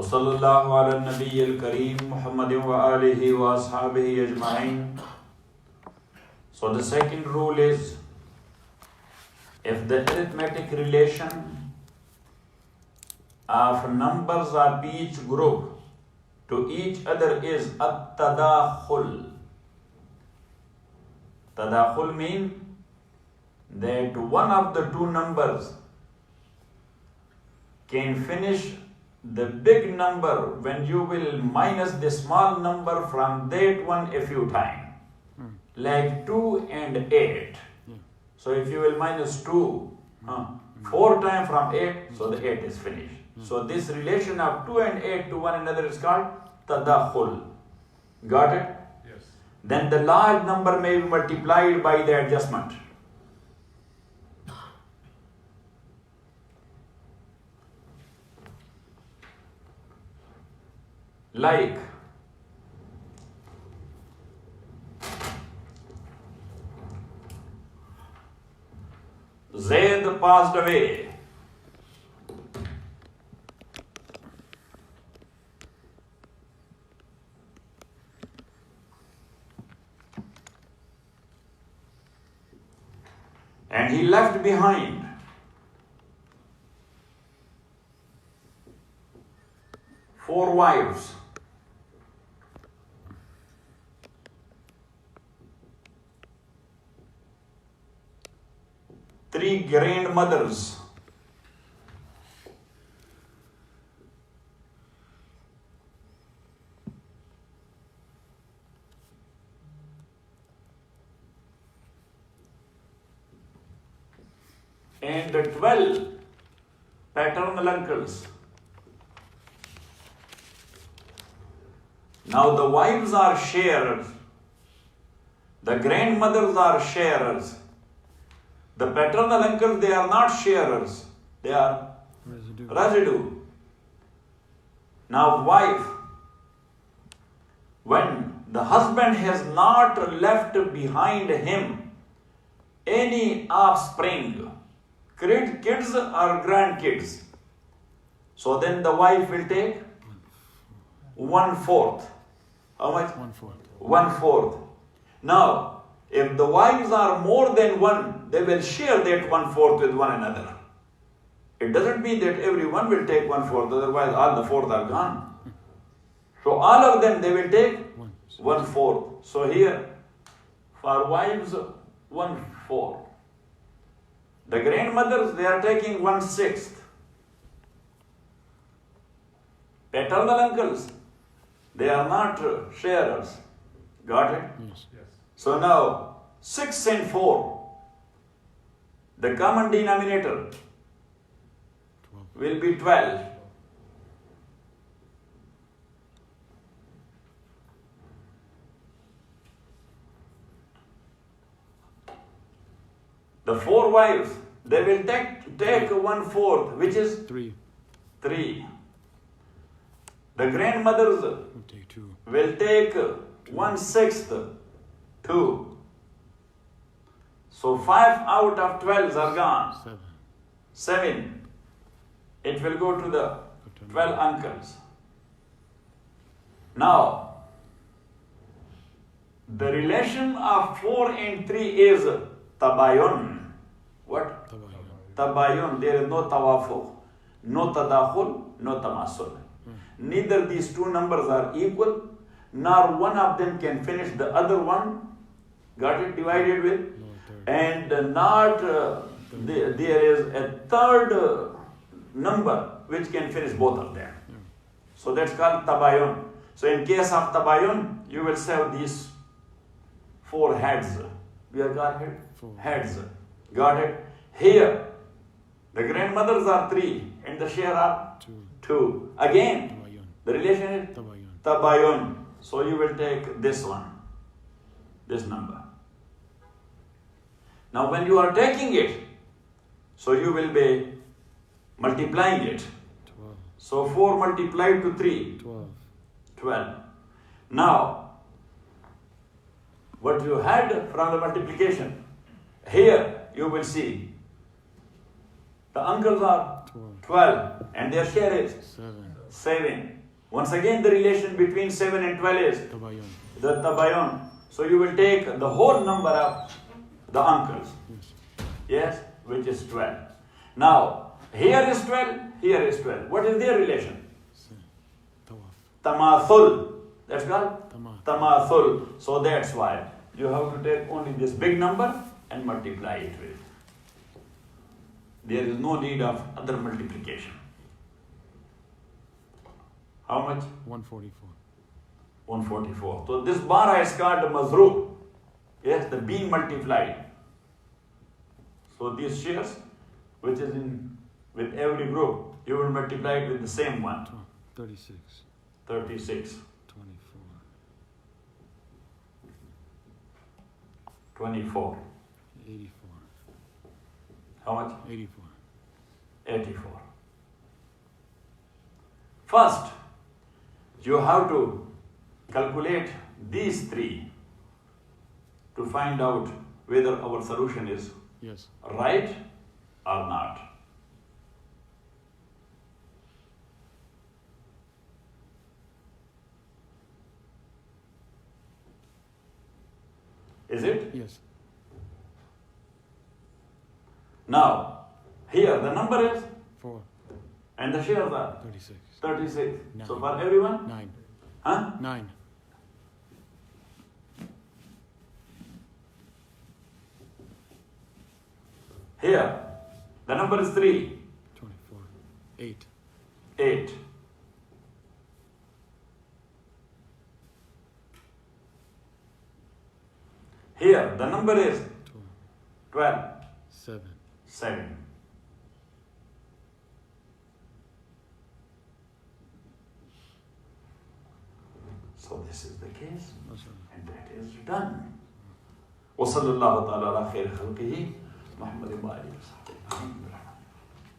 وصلى الله على النبي الكريم محمد وآله وأصحابه أجمعين. So the second rule is, if the arithmetic relation of numbers of each group to each other is at-tadakhul. Tadakhul means that one of the two numbers can finish the big number when you will minus the small number from that one a few times, like 2 and 8. So if you will minus 2 4 times from 8, so the 8 is finished. So this relation of 2 and 8 to one another is called tadakhul. Got it? Yes. Then the large number may be multiplied by the adjustment. Like Zaid passed away. And he left behind four wives. Three grandmothers. And 12 paternal uncles. Now the wives are sharers, the grandmothers are sharers. The paternal uncles, they are not sharers, they are residue. Now wife, when the husband has not left behind him any offspring, kids or grandkids, so then the wife will take 1/4. How much? 1/4. 1/4. Now, if the wives are more than one, they will share that 1/4 with one another. It doesn't mean that everyone will take 1/4, otherwise all the fourth are gone. So all of them, they will take 1/4. So here, for wives, 1/4. The grandmothers, they are taking 1/6. Paternal uncles, they are not sharers. Got it? Yes. So now, 6 and 4, the common denominator will be 12. The four wives, they will take 1/4, which is 3. The grandmothers Take 2. will take 1/6, 2. So 5 out of 12 are gone. 7. It will go to the 12 uncles. Now, the relation of 4 and 3 is tabayun. What? Tabayun. There is no tawafuq, no tadakhul, no tamasul. Neither these two numbers are equal, nor one of them can finish the other one. Got it? Divided with? And not there is a third number which can finish both of them. So that's called tabayun. So in case of tabayun, you will say these 4 heads. We are called heads. Got it? Here, the grandmothers are 3 and the share are 2. Again, the relation is tabayun. So you will take this one, this number. Now when you are taking it, so you will be multiplying it. 12. So 4 multiplied to 3. 12. Now, what you had from the multiplication, here you will see the uncles are 12 and their share is 7. Once again, the relation between 7 and 12 is Tabayun. the tabayun. So you will take the whole number of the uncles. Yes, which is 12. Now, here is 12, here is 12. What is their relation? Tamathul. That's called tamathul. So that's why you have to take only this big number and multiply it with. There is no need of other multiplication. How much? 144. 144. So this bara is called mazrub. Yes, the being multiplied. So these shares, which is in with every group, you will multiply it with the same one. 36. 36. 24. 24. 84. How much? 84. 84. First, you have to calculate these three to find out whether our solution is Yes. right or not. Is it? Yes. Now, here the number is 4. and the shares are 36. 36. Nine. So for everyone? 9. Huh? 9. Here, the number is 3. 24. 8. 8. Here, the number is 12. 7. 7. So this is the case, and that is done. وصلى الله تعالى على خير خلقه محمد وآله وصحبه.